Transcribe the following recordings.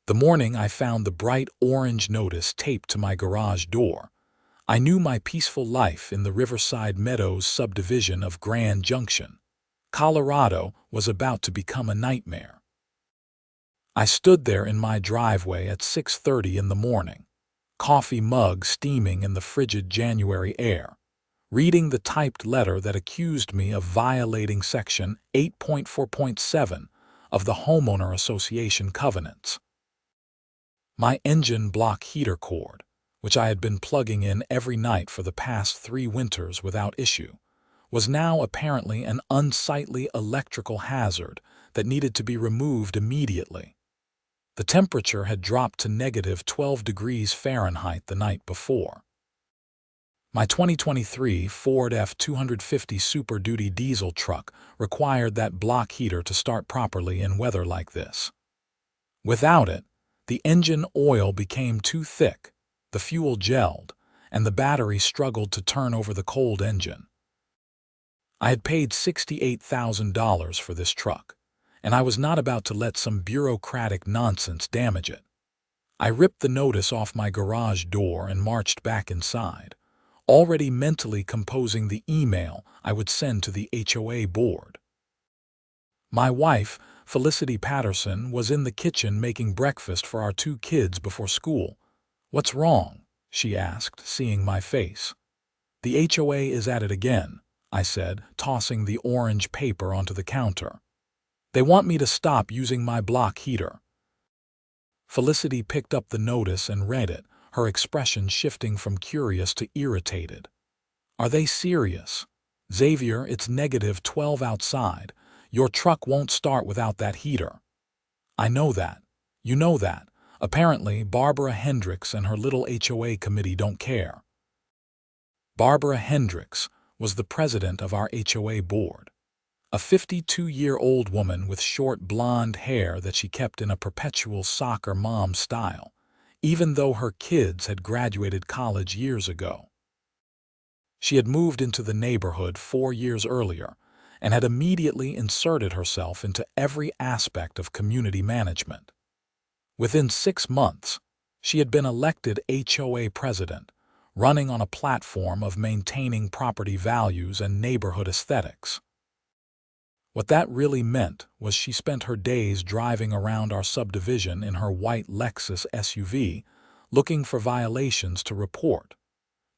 The morning I found the bright orange notice taped to my garage door, I knew my peaceful life in the Riverside Meadows subdivision of Grand Junction, Colorado, was about to become a nightmare. I stood there in my driveway at 6:30 in the morning, coffee mug steaming in the frigid January air, reading the typed letter that accused me of violating Section 8.4.7 of the Homeowner Association Covenants. My engine block heater cord, which I had been plugging in every night for the past 3 winters without issue, was now apparently an unsightly electrical hazard that needed to be removed immediately. The temperature had dropped to -12 degrees Fahrenheit the night before. My 2023 Ford F-250 Super Duty diesel truck required that block heater to start properly in weather like this. Without it, the engine oil became too thick, the fuel gelled, and the battery struggled to turn over the cold engine. I had paid $68,000 for this truck, and I was not about to let some bureaucratic nonsense damage it. I ripped the notice off my garage door and marched back inside, already mentally composing the email I would send to the HOA board. My wife, Felicity Patterson, was in the kitchen making breakfast for our 2 kids before school. "What's wrong?" she asked, seeing my face. "The HOA is at it again," I said, tossing the orange paper onto the counter. "They want me to stop using my block heater." Felicity picked up the notice and read it, her expression shifting from curious to irritated. "Are they serious? Xavier, it's -12 outside. Your truck won't start without that heater." "I know that. You know that. Apparently, Barbara Hendricks and her little HOA committee don't care." Barbara Hendricks was the president of our HOA board, a 52-year-old woman with short blonde hair that she kept in a perpetual soccer mom style, even though her kids had graduated college years ago. She had moved into the neighborhood 4 years earlier and had immediately inserted herself into every aspect of community management. Within 6 months, she had been elected HOA president, running on a platform of maintaining property values and neighborhood aesthetics. What that really meant was she spent her days driving around our subdivision in her white Lexus SUV, looking for violations to report.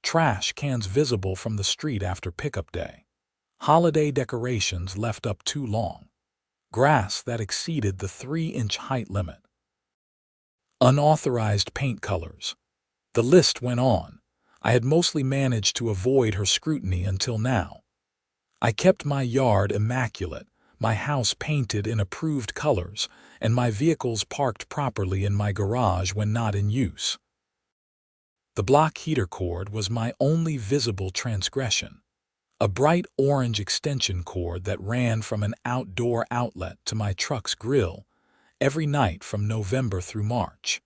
Trash cans visible from the street after pickup day. Holiday decorations left up too long. Grass that exceeded the 3-inch height limit. Unauthorized paint colors. The list went on. I had mostly managed to avoid her scrutiny until now. I kept my yard immaculate, my house painted in approved colors, and my vehicles parked properly in my garage when not in use. The block heater cord was my only visible transgression. A bright orange extension cord that ran from an outdoor outlet to my truck's grill every night from November through March.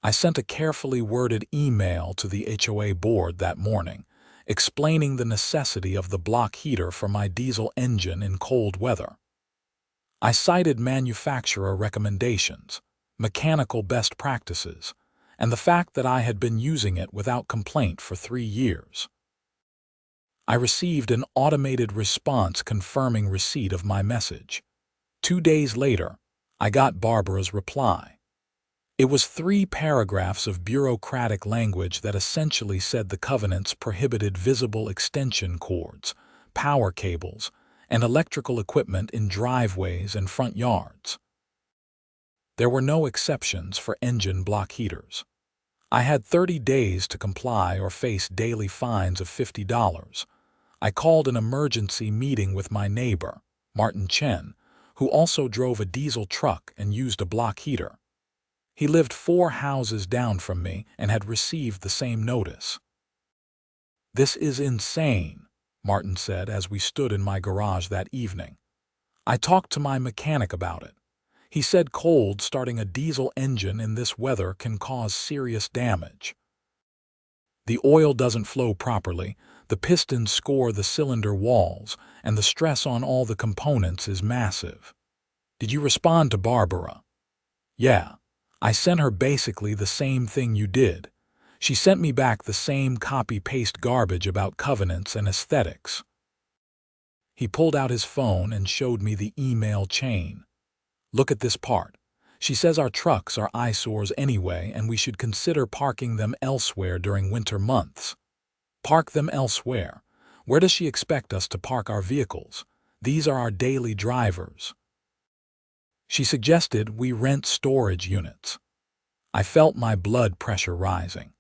I sent a carefully worded email to the HOA board that morning, explaining the necessity of the block heater for my diesel engine in cold weather. I cited manufacturer recommendations, mechanical best practices, and the fact that I had been using it without complaint for 3 years. I received an automated response confirming receipt of my message. 2 days later, I got Barbara's reply. It was 3 paragraphs of bureaucratic language that essentially said the covenants prohibited visible extension cords, power cables, and electrical equipment in driveways and front yards. There were no exceptions for engine block heaters. I had 30 days to comply or face daily fines of $50. I called an emergency meeting with my neighbor, Martin Chen, who also drove a diesel truck and used a block heater. He lived 4 houses down from me and had received the same notice. "This is insane," Martin said as we stood in my garage that evening. "I talked to my mechanic about it. He said cold starting a diesel engine in this weather can cause serious damage. The oil doesn't flow properly, the pistons score the cylinder walls, and the stress on all the components is massive." "Did you respond to Barbara?" "Yeah. I sent her basically the same thing you did. She sent me back the same copy-paste garbage about covenants and aesthetics." He pulled out his phone and showed me the email chain. "Look at this part. She says our trucks are eyesores anyway and we should consider parking them elsewhere during winter months." Park them elsewhere? Where does she expect us to park our vehicles? These are our daily drivers. She suggested we rent storage units. I felt my blood pressure rising.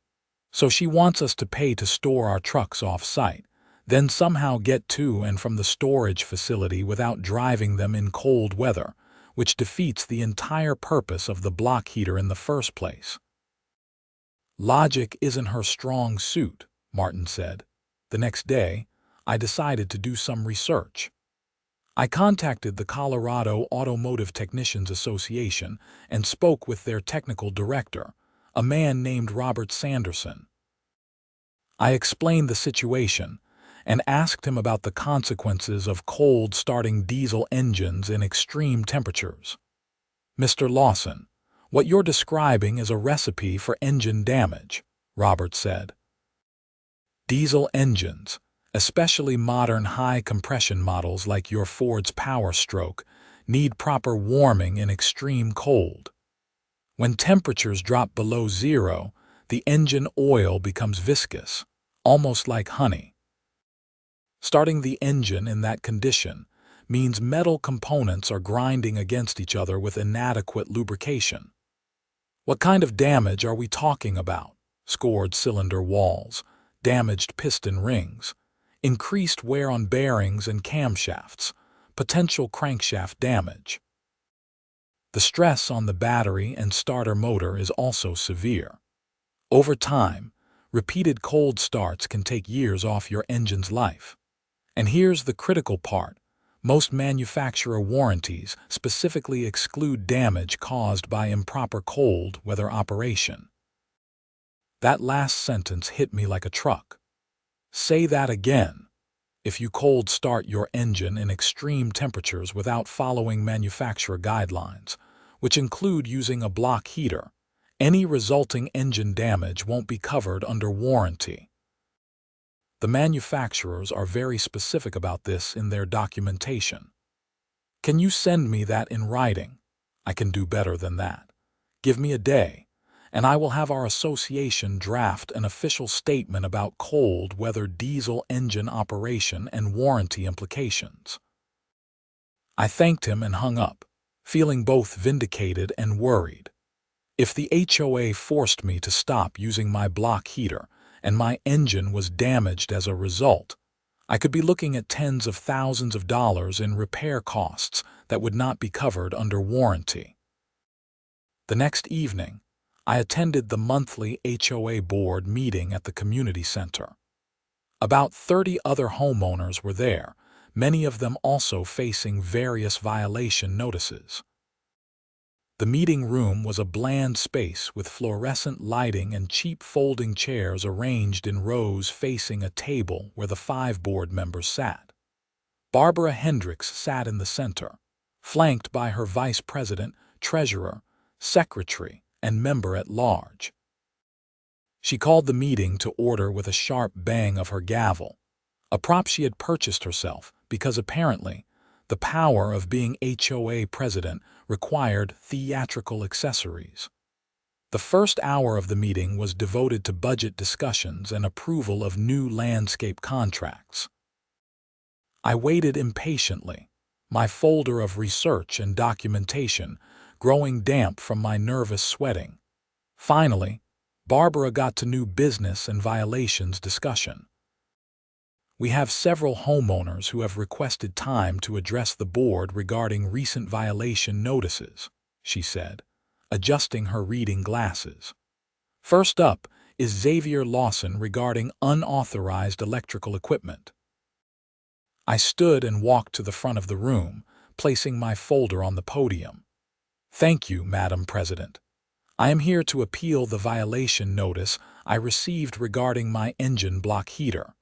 So she wants us to pay to store our trucks off-site, then somehow get to and from the storage facility without driving them in cold weather, which defeats the entire purpose of the block heater in the first place. "Logic isn't her strong suit," Martin said. The next day, I decided to do some research. I contacted the Colorado Automotive Technicians Association and spoke with their technical director, a man named Robert Sanderson. I explained the situation and asked him about the consequences of cold-starting diesel engines in extreme temperatures. "Mr. Lawson, what you're describing is a recipe for engine damage," Robert said. "Diesel engines, especially modern high-compression models like your Ford's Power Stroke, need proper warming in extreme cold. When temperatures drop below zero, the engine oil becomes viscous, almost like honey. Starting the engine in that condition means metal components are grinding against each other with inadequate lubrication. What kind of damage are we talking about? Scored cylinder walls, damaged piston rings, increased wear on bearings and camshafts, potential crankshaft damage. The stress on the battery and starter motor is also severe. Over time, repeated cold starts can take years off your engine's life. And here's the critical part. Most manufacturer warranties specifically exclude damage caused by improper cold weather operation." That last sentence hit me like a truck. "Say that again." If you cold start your engine in extreme temperatures without following manufacturer guidelines, which include using a block heater, any resulting engine damage won't be covered under warranty. The manufacturers are very specific about this in their documentation. "Can you send me that in writing?" "I can do better than that. Give me a day, and I will have our association draft an official statement about cold weather diesel engine operation and warranty implications." I thanked him and hung up, feeling both vindicated and worried. If the HOA forced me to stop using my block heater and my engine was damaged as a result, I could be looking at tens of thousands of dollars in repair costs that would not be covered under warranty. The next evening, I attended the monthly HOA board meeting at the community center. About 30 other homeowners were there, many of them also facing various violation notices. The meeting room was a bland space with fluorescent lighting and cheap folding chairs arranged in rows facing a table where the 5 board members sat. Barbara Hendricks sat in the center, flanked by her vice president, treasurer, secretary, and member-at-large. She called the meeting to order with a sharp bang of her gavel, a prop she had purchased herself because apparently the power of being HOA president required theatrical accessories. The first hour of the meeting was devoted to budget discussions and approval of new landscape contracts. I waited impatiently, my folder of research and documentation growing damp from my nervous sweating. Finally, Barbara got to new business and violations discussion. "We have several homeowners who have requested time to address the board regarding recent violation notices," she said, adjusting her reading glasses. "First up is Xavier Lawson regarding unauthorized electrical equipment." I stood and walked to the front of the room, placing my folder on the podium. "Thank you, Madam President. I am here to appeal the violation notice I received regarding my engine block heater.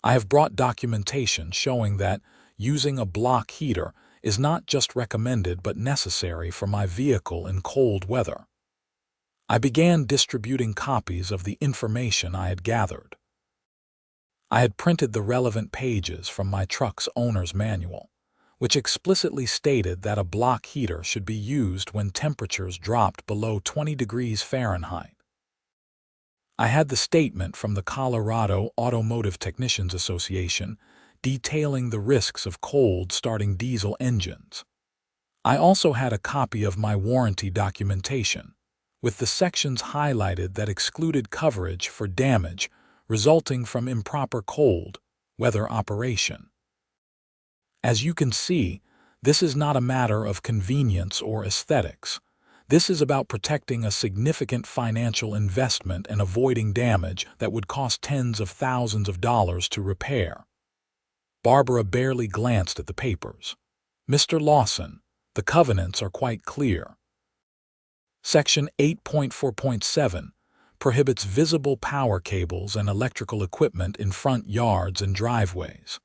I have brought documentation showing that using a block heater is not just recommended but necessary for my vehicle in cold weather. I began distributing copies of the information I had gathered. I had printed the relevant pages from my truck's owner's manual, which explicitly stated that a block heater should be used when temperatures dropped below 20 degrees Fahrenheit. I had the statement from the Colorado Automotive Technicians Association detailing the risks of cold-starting diesel engines. I also had a copy of my warranty documentation, with the sections highlighted that excluded coverage for damage resulting from improper cold weather operation. As you can see, this is not a matter of convenience or aesthetics. This is about protecting a significant financial investment and avoiding damage that would cost tens of thousands of dollars to repair. Barbara barely glanced at the papers. Mr. Lawson, the covenants are quite clear. Section 8.4.7 prohibits visible power cables and electrical equipment in front yards and driveways.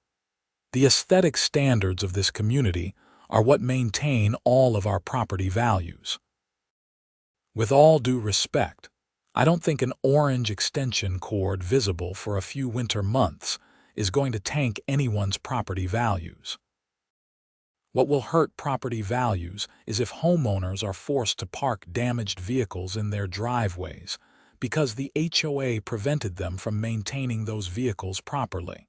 The aesthetic standards of this community are what maintain all of our property values. With all due respect, I don't think an orange extension cord visible for a few winter months is going to tank anyone's property values. What will hurt property values is if homeowners are forced to park damaged vehicles in their driveways because the HOA prevented them from maintaining those vehicles properly.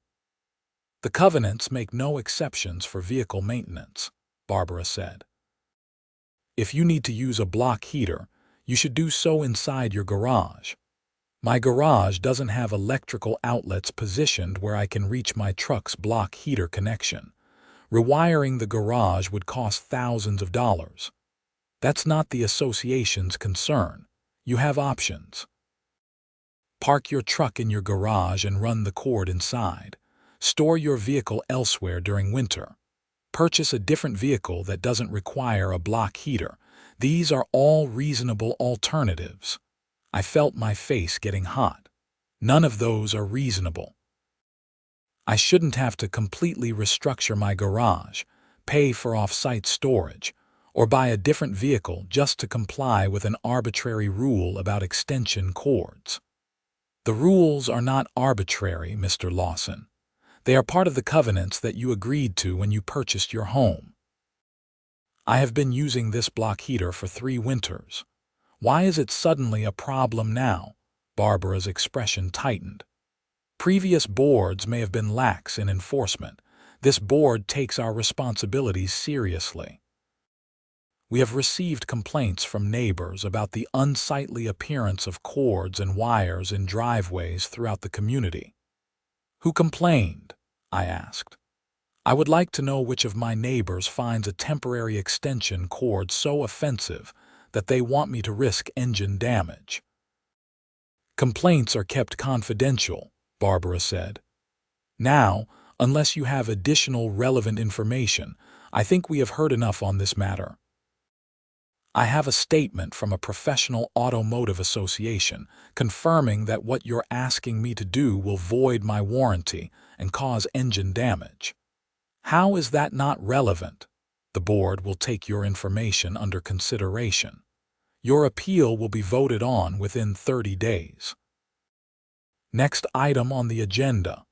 The covenants make no exceptions for vehicle maintenance, Barbara said. If you need to use a block heater, you should do so inside your garage. My garage doesn't have electrical outlets positioned where I can reach my truck's block heater connection. Rewiring the garage would cost thousands of dollars. That's not the association's concern. You have options. Park your truck in your garage and run the cord inside. Store your vehicle elsewhere during winter. Purchase a different vehicle that doesn't require a block heater. These are all reasonable alternatives. I felt my face getting hot. None of those are reasonable. I shouldn't have to completely restructure my garage, pay for off-site storage, or buy a different vehicle just to comply with an arbitrary rule about extension cords. The rules are not arbitrary, Mr. Lawson. They are part of the covenants that you agreed to when you purchased your home. I have been using this block heater for 3 winters. Why is it suddenly a problem now? Barbara's expression tightened. Previous boards may have been lax in enforcement. This board takes our responsibilities seriously. We have received complaints from neighbors about the unsightly appearance of cords and wires in driveways throughout the community. Who complained? I asked. I would like to know which of my neighbors finds a temporary extension cord so offensive that they want me to risk engine damage. Complaints are kept confidential, Barbara said. Now, unless you have additional relevant information, I think we have heard enough on this matter. I have a statement from a professional automotive association confirming that what you're asking me to do will void my warranty and cause engine damage. How is that not relevant? The board will take your information under consideration. Your appeal will be voted on within 30 days. Next item on the agenda.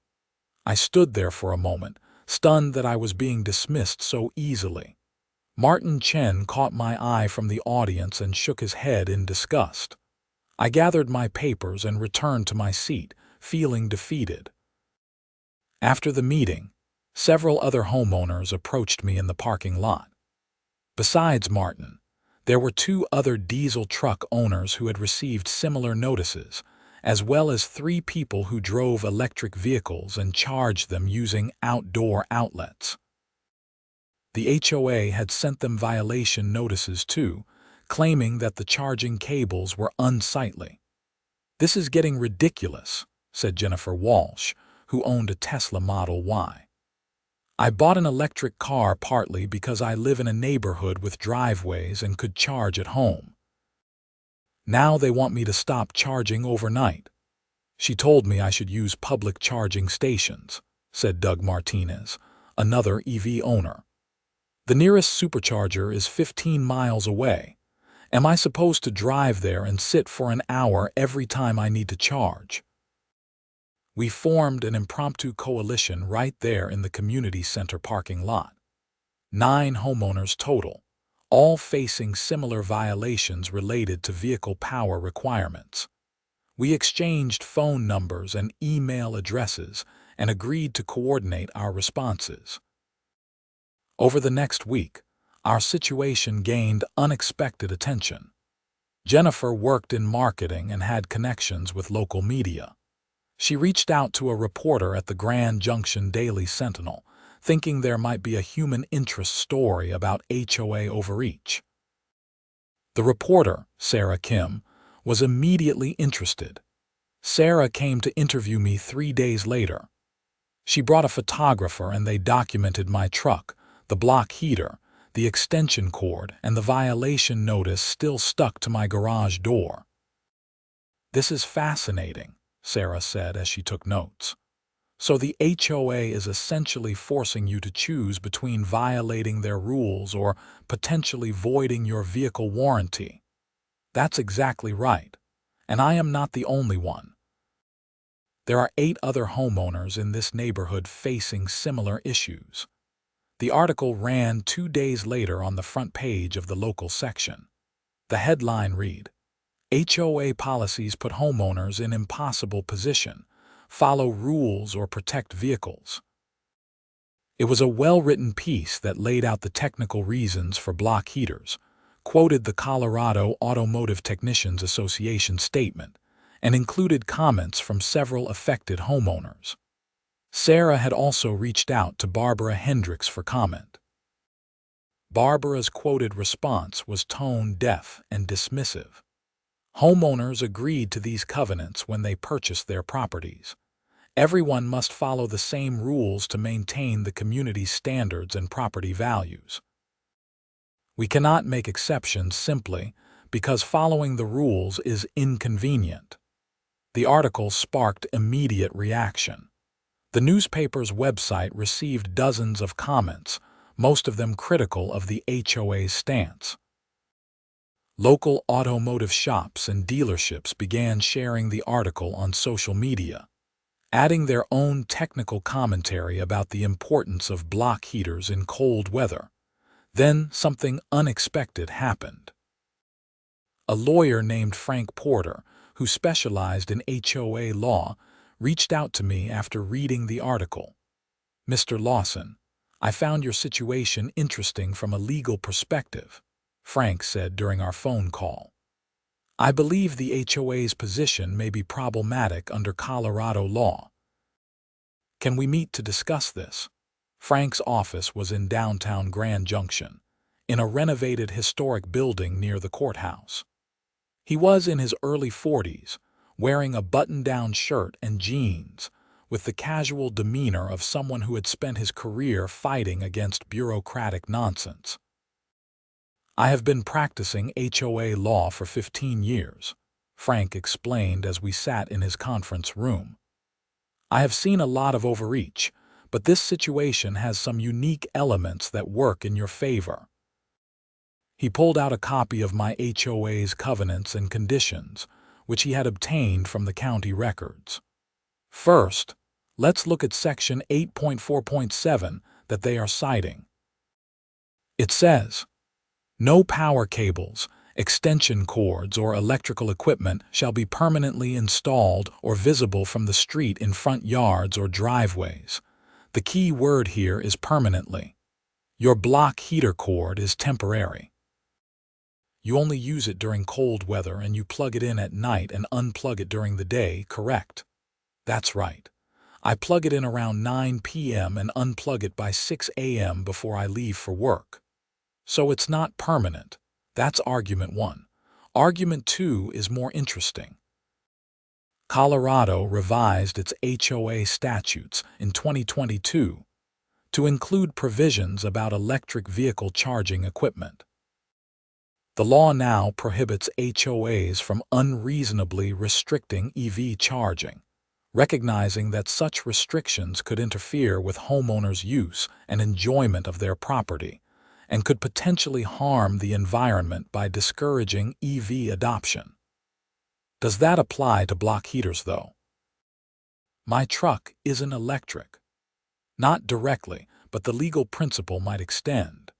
I stood there for a moment, stunned that I was being dismissed so easily. Martin Chen caught my eye from the audience and shook his head in disgust. I gathered my papers and returned to my seat, feeling defeated. After the meeting, several other homeowners approached me in the parking lot. Besides Martin, there were 2 other diesel truck owners who had received similar notices, as well as 3 people who drove electric vehicles and charged them using outdoor outlets. The HOA had sent them violation notices too, claiming that the charging cables were unsightly. "This is getting ridiculous," said Jennifer Walsh, who owned a Tesla Model Y. "I bought an electric car partly because I live in a neighborhood with driveways and could charge at home. Now they want me to stop charging overnight. She told me I should use public charging stations," said Doug Martinez, another EV owner. The nearest supercharger is 15 miles away. Am I supposed to drive there and sit for an hour every time I need to charge? We formed an impromptu coalition right there in the community center parking lot. 9 homeowners total, all facing similar violations related to vehicle power requirements. We exchanged phone numbers and email addresses and agreed to coordinate our responses. Over the next week, our situation gained unexpected attention. Jennifer worked in marketing and had connections with local media. She reached out to a reporter at the Grand Junction Daily Sentinel, thinking there might be a human interest story about HOA overreach. The reporter, Sarah Kim, was immediately interested. Sarah came to interview me 3 days later. She brought a photographer and they documented my truck, the block heater, the extension cord, and the violation notice still stuck to my garage door. "This is fascinating," Sarah said as she took notes. "So the HOA is essentially forcing you to choose between violating their rules or potentially voiding your vehicle warranty." "That's exactly right. And I am not the only one. There are 8 other homeowners in this neighborhood facing similar issues." The article ran 2 days later on the front page of the local section. The headline read, "HOA policies put homeowners in impossible position. Follow rules or protect vehicles." It was a well-written piece that laid out the technical reasons for block heaters, quoted the Colorado Automotive Technicians Association statement, and included comments from several affected homeowners. Sarah had also reached out to Barbara Hendricks for comment. Barbara's quoted response was tone-deaf and dismissive. Homeowners agreed to these covenants when they purchased their properties. Everyone must follow the same rules to maintain the community's standards and property values. "We cannot make exceptions simply because following the rules is inconvenient." The article sparked immediate reaction. The newspaper's website received dozens of comments, most of them critical of the HOA's stance. Local automotive shops and dealerships began sharing the article on social media, adding their own technical commentary about the importance of block heaters in cold weather. Then something unexpected happened. A lawyer named Frank Porter, who specialized in HOA law, reached out to me after reading the article. "Mr. Lawson, I found your situation interesting from a legal perspective," Frank said during our phone call. "I believe the HOA's position may be problematic under Colorado law. Can we meet to discuss this?" Frank's office was in downtown Grand Junction, in a renovated historic building near the courthouse. He was in his early 40s, wearing a button-down shirt and jeans, with the casual demeanor of someone who had spent his career fighting against bureaucratic nonsense. "I have been practicing HOA law for 15 years, Frank explained as we sat in his conference room. "I have seen a lot of overreach, but this situation has some unique elements that work in your favor." He pulled out a copy of my HOA's covenants and conditions, which he had obtained from the county records. "First, let's look at Section 8.4.7 that they are citing. It says, 'No power cables, extension cords, or electrical equipment shall be permanently installed or visible from the street in front yards or driveways.' The key word here is permanently. Your block heater cord is temporary. You only use it during cold weather and you plug it in at night and unplug it during the day, correct?" "That's right. I plug it in around 9 p.m. and unplug it by 6 a.m. before I leave for work. So it's not permanent." That's argument 1. Argument 2 is more interesting. Colorado revised its HOA statutes in 2022 to include provisions about electric vehicle charging equipment. The law now prohibits HOAs from unreasonably restricting EV charging, recognizing that such restrictions could interfere with homeowners' use and enjoyment of their property, and could potentially harm the environment by discouraging EV adoption. Does that apply to block heaters, though? My truck isn't electric. Not directly, but the legal principle might extend.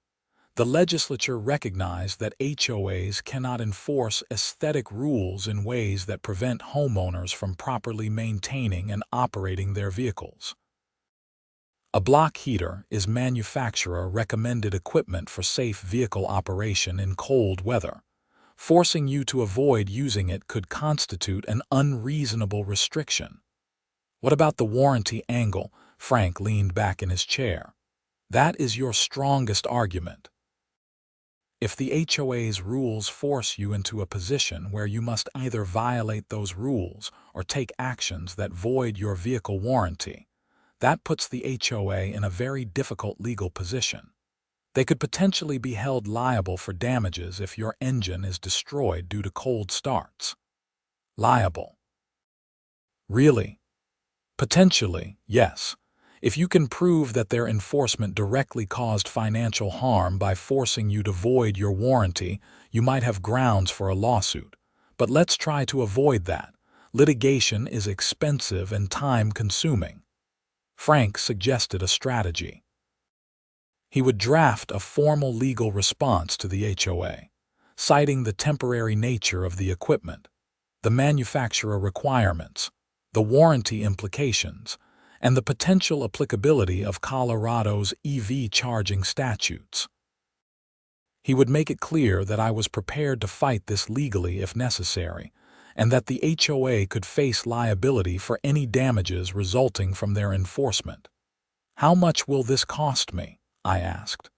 The legislature recognized that HOAs cannot enforce aesthetic rules in ways that prevent homeowners from properly maintaining and operating their vehicles. A block heater is manufacturer-recommended equipment for safe vehicle operation in cold weather. Forcing you to avoid using it could constitute an unreasonable restriction. What about the warranty angle? Frank leaned back in his chair. That is your strongest argument. If the HOA's rules force you into a position where you must either violate those rules or take actions that void your vehicle warranty, that puts the HOA in a very difficult legal position. They could potentially be held liable for damages if your engine is destroyed due to cold starts. Liable. Really? Potentially, yes. If you can prove that their enforcement directly caused financial harm by forcing you to void your warranty, you might have grounds for a lawsuit. But let's try to avoid that. Litigation is expensive and time-consuming. Frank suggested a strategy. He would draft a formal legal response to the HOA, citing the temporary nature of the equipment, the manufacturer requirements, the warranty implications, and the potential applicability of Colorado's EV charging statutes. He would make it clear that I was prepared to fight this legally if necessary, and that the HOA could face liability for any damages resulting from their enforcement. How much will this cost me? I asked.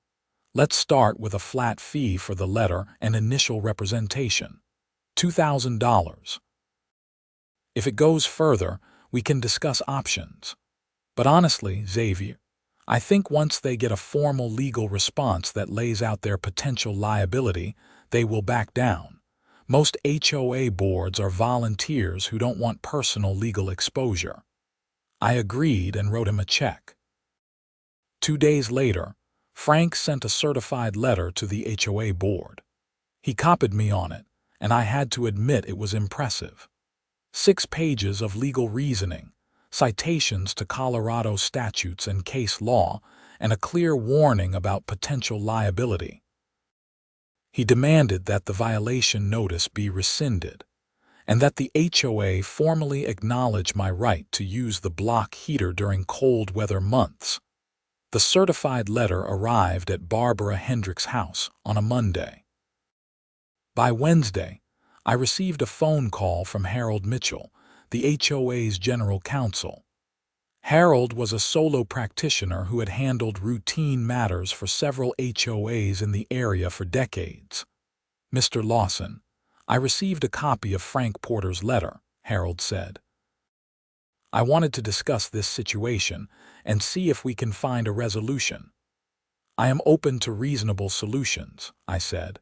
Let's start with a flat fee for the letter and initial representation. $2,000. If it goes further, we can discuss options. But honestly, Xavier, I think once they get a formal legal response that lays out their potential liability, they will back down. Most HOA boards are volunteers who don't want personal legal exposure. I agreed and wrote him a check. 2 days later, Frank sent a certified letter to the HOA board. He copied me on it, and I had to admit it was impressive. 6 pages of legal reasoning, citations to Colorado statutes and case law, and a clear warning about potential liability. He demanded that the violation notice be rescinded, and that the HOA formally acknowledge my right to use the block heater during cold weather months. The certified letter arrived at Barbara Hendricks' house on a Monday. By Wednesday, I received a phone call from Harold Mitchell, the HOA's general counsel. Harold was a solo practitioner who had handled routine matters for several HOAs in the area for decades. Mr. Lawson, I received a copy of Frank Porter's letter, Harold said. I wanted to discuss this situation and see if we can find a resolution. I am open to reasonable solutions, I said,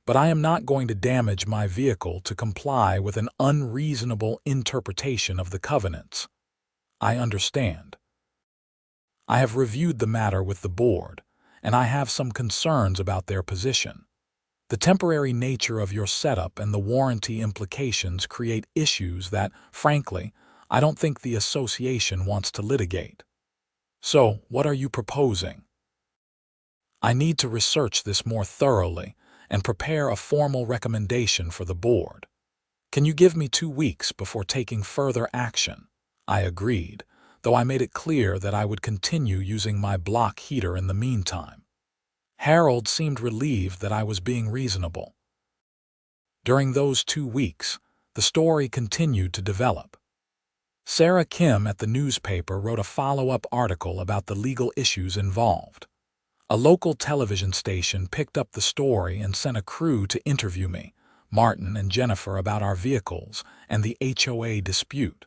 but I am not going to damage my vehicle to comply with an unreasonable interpretation of the covenants. I understand. I have reviewed the matter with the board, and I have some concerns about their position. The temporary nature of your setup and the warranty implications create issues that, frankly, I don't think the association wants to litigate. So, what are you proposing? I need to research this more thoroughly and prepare a formal recommendation for the board. Can you give me 2 weeks before taking further action? I agreed, though I made it clear that I would continue using my block heater in the meantime. Harold seemed relieved that I was being reasonable. During those 2 weeks, the story continued to develop. Sarah Kim at the newspaper wrote a follow-up article about the legal issues involved. A local television station picked up the story and sent a crew to interview me, Martin and Jennifer, about our vehicles and the HOA dispute.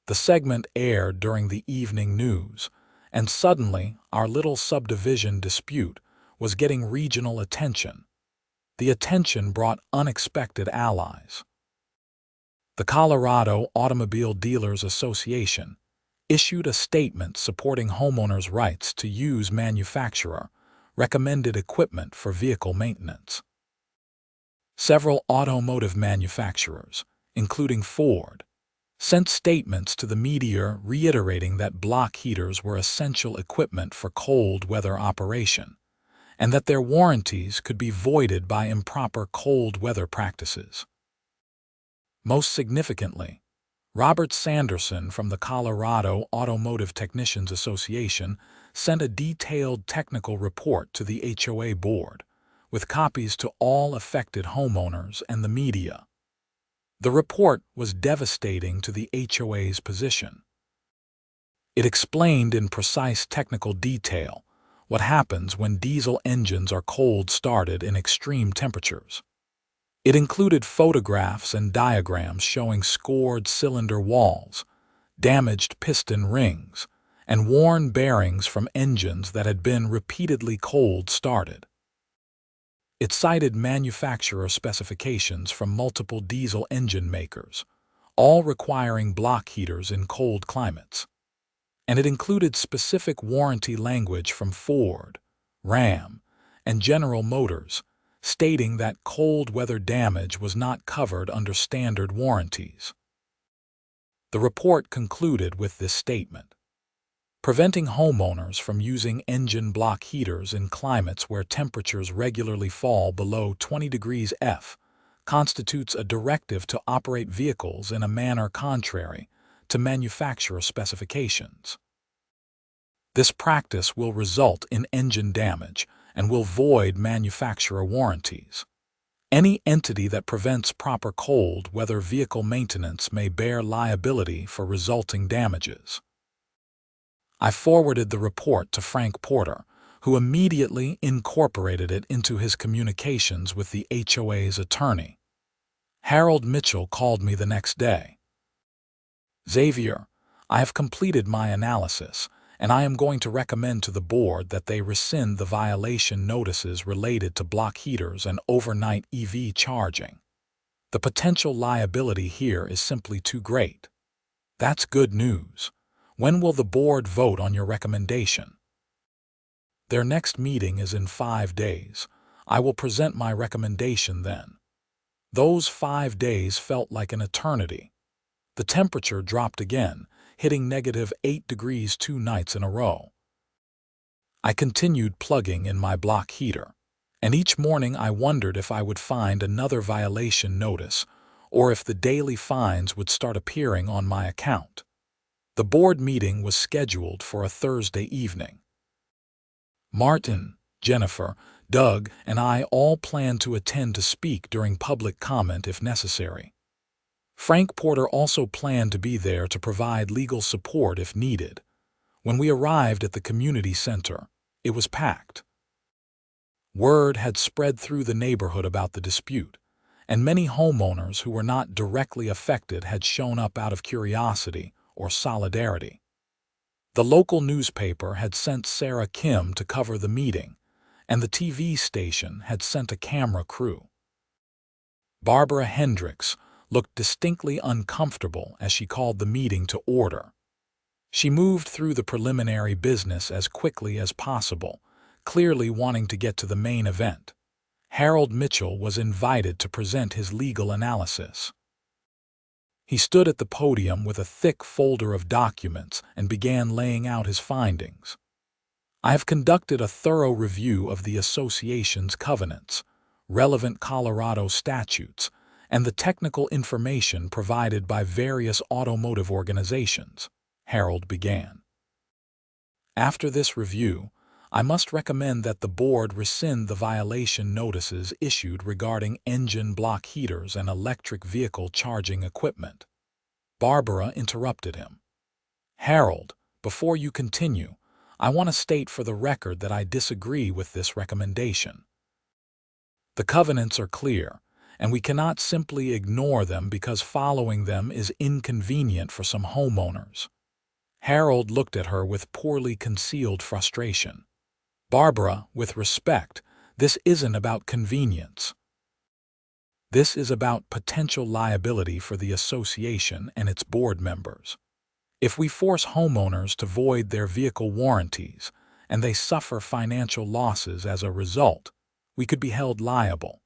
The segment aired during the evening news, and suddenly our little subdivision dispute was getting regional attention. The attention brought unexpected allies. The Colorado Automobile Dealers Association issued a statement supporting homeowners' rights to use manufacturer, recommended equipment for vehicle maintenance. Several automotive manufacturers, including Ford, sent statements to the media reiterating that block heaters were essential equipment for cold weather operation, and that their warranties could be voided by improper cold weather practices. Most significantly, Robert Sanderson from the Colorado Automotive Technicians Association sent a detailed technical report to the HOA board, with copies to all affected homeowners and the media. The report was devastating to the HOA's position. It explained in precise technical detail what happens when diesel engines are cold-started in extreme temperatures. It included photographs and diagrams showing scored cylinder walls, damaged piston rings, and worn bearings from engines that had been repeatedly cold-started. It cited manufacturer specifications from multiple diesel engine makers, all requiring block heaters in cold climates. And it included specific warranty language from Ford, Ram, and General Motors, stating that cold weather damage was not covered under standard warranties. The report concluded with this statement: preventing homeowners from using engine block heaters in climates where temperatures regularly fall below 20 degrees F constitutes a directive to operate vehicles in a manner contrary to manufacturer specifications. This practice will result in engine damage and will void manufacturer warranties. Any entity that prevents proper cold weather vehicle maintenance may bear liability for resulting damages. I forwarded the report to Frank Porter, who immediately incorporated it into his communications with the HOA's attorney. Harold Mitchell called me the next day. "Xavier, I have completed my analysis, and I am going to recommend to the board that they rescind the violation notices related to block heaters and overnight EV charging. The potential liability here is simply too great." "That's good news. When will the board vote on your recommendation?" "Their next meeting is in 5 days. I will present my recommendation then." Those 5 days felt like an eternity. The temperature dropped again, hitting -8 degrees 2 nights in a row. I continued plugging in my block heater, and each morning I wondered if I would find another violation notice or if the daily fines would start appearing on my account. The board meeting was scheduled for a Thursday evening. Martin, Jennifer, Doug, and I all planned to attend to speak during public comment if necessary. Frank Porter also planned to be there to provide legal support if needed. When we arrived at the community center, it was packed. Word had spread through the neighborhood about the dispute, and many homeowners who were not directly affected had shown up out of curiosity or solidarity. The local newspaper had sent Sarah Kim to cover the meeting, and the TV station had sent a camera crew. Barbara Hendricks looked distinctly uncomfortable as she called the meeting to order. She moved through the preliminary business as quickly as possible, clearly wanting to get to the main event. Harold Mitchell was invited to present his legal analysis. He stood at the podium with a thick folder of documents and began laying out his findings. "I have conducted a thorough review of the association's covenants, relevant Colorado statutes, and the technical information provided by various automotive organizations," Harold began. "After this review, I must recommend that the board rescind the violation notices issued regarding engine block heaters and electric vehicle charging equipment." Barbara interrupted him. "Harold, before you continue, I want to state for the record that I disagree with this recommendation. The covenants are clear, and we cannot simply ignore them because following them is inconvenient for some homeowners." Harold looked at her with poorly concealed frustration. "Barbara, with respect, this isn't about convenience. This is about potential liability for the association and its board members. If we force homeowners to void their vehicle warranties, and they suffer financial losses as a result, we could be held liable.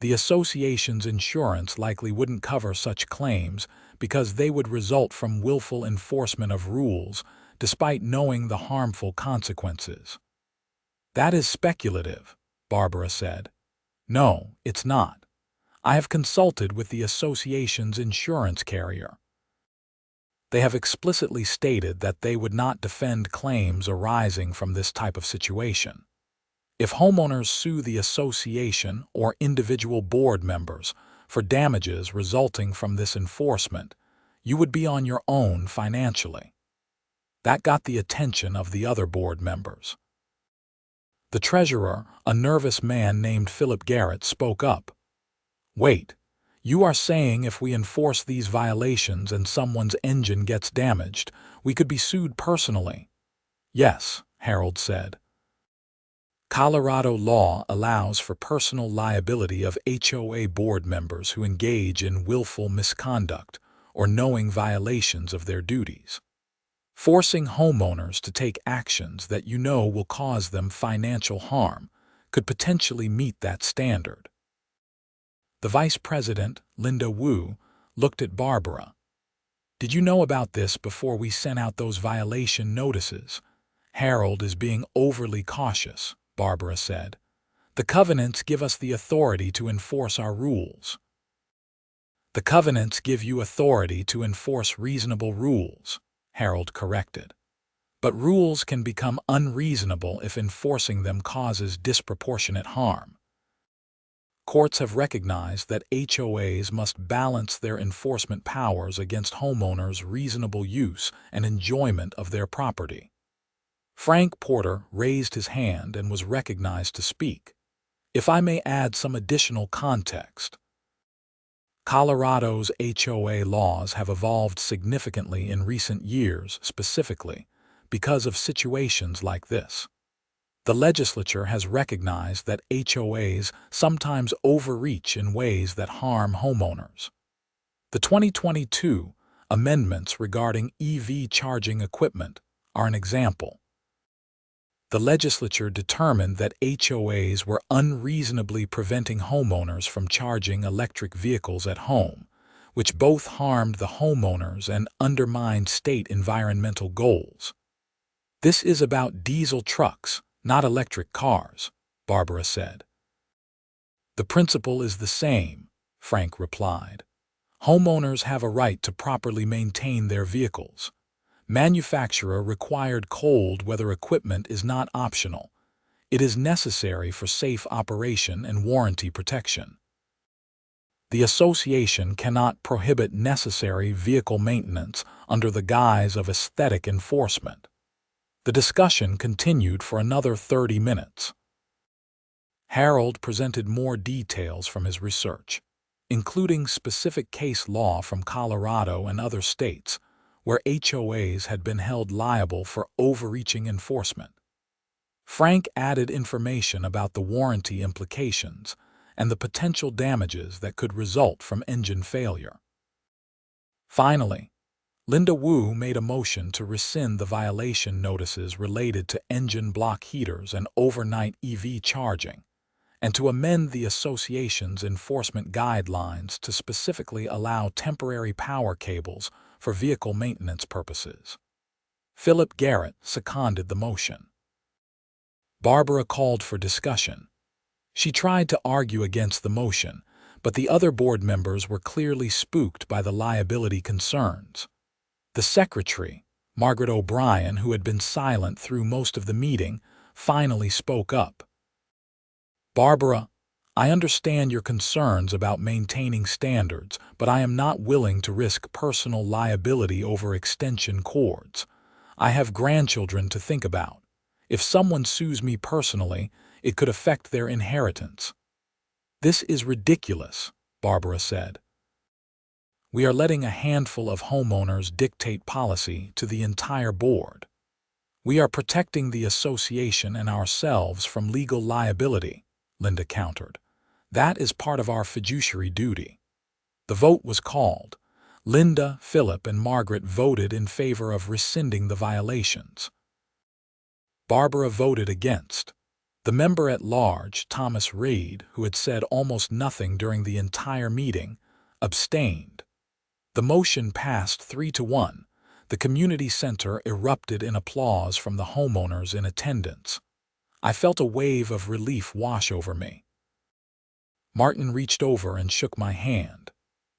The association's insurance likely wouldn't cover such claims because they would result from willful enforcement of rules despite knowing the harmful consequences. That is speculative, Barbara said. No, it's not. I have consulted with the association's insurance carrier. They have explicitly stated that they would not defend claims arising from this type of situation. If homeowners sue the association or individual board members for damages resulting from this enforcement, you would be on your own financially. That got the attention of the other board members. The treasurer, a nervous man named Philip Garrett, spoke up. Wait, you are saying if we enforce these violations and someone's engine gets damaged, we could be sued personally? Yes, Harold said. Colorado law allows for personal liability of HOA board members who engage in willful misconduct or knowing violations of their duties. Forcing homeowners to take actions that you know will cause them financial harm could potentially meet that standard. The vice president, Linda Wu, looked at Barbara. Did you know about this before we sent out those violation notices? Harold is being overly cautious, Barbara said. The covenants give us the authority to enforce our rules. The covenants give you authority to enforce reasonable rules, Harold corrected. But rules can become unreasonable if enforcing them causes disproportionate harm. Courts have recognized that HOAs must balance their enforcement powers against homeowners' reasonable use and enjoyment of their property. Frank Porter raised his hand and was recognized to speak. If I may add some additional context, Colorado's HOA laws have evolved significantly in recent years, specifically because of situations like this. The legislature has recognized that HOAs sometimes overreach in ways that harm homeowners. The 2022 amendments regarding EV charging equipment are an example. The legislature determined that HOAs were unreasonably preventing homeowners from charging electric vehicles at home, which both harmed the homeowners and undermined state environmental goals. This is about diesel trucks, not electric cars, Barbara said. The principle is the same, Frank replied. Homeowners have a right to properly maintain their vehicles. Manufacturer-required cold weather equipment is not optional. It is necessary for safe operation and warranty protection. The association cannot prohibit necessary vehicle maintenance under the guise of aesthetic enforcement. The discussion continued for another 30 minutes. Harold presented more details from his research, including specific case law from Colorado and other states, where HOAs had been held liable for overreaching enforcement. Frank added information about the warranty implications and the potential damages that could result from engine failure. Finally, Linda Wu made a motion to rescind the violation notices related to engine block heaters and overnight EV charging, and to amend the association's enforcement guidelines to specifically allow temporary power cables for vehicle maintenance purposes. Philip Garrett seconded the motion. Barbara called for discussion. She tried to argue against the motion, but the other board members were clearly spooked by the liability concerns. The secretary, Margaret O'Brien, who had been silent through most of the meeting, finally spoke up. Barbara, I understand your concerns about maintaining standards, but I am not willing to risk personal liability over extension cords. I have grandchildren to think about. If someone sues me personally, it could affect their inheritance. This is ridiculous, Barbara said. We are letting a handful of homeowners dictate policy to the entire board. We are protecting the association and ourselves from legal liability, Linda countered. That is part of our fiduciary duty. The vote was called. Linda, Philip, and Margaret voted in favor of rescinding the violations. Barbara voted against. The member at large, Thomas Reed, who had said almost nothing during the entire meeting, abstained. The motion passed 3-1. The community center erupted in applause from the homeowners in attendance. I felt a wave of relief wash over me. Martin reached over and shook my hand.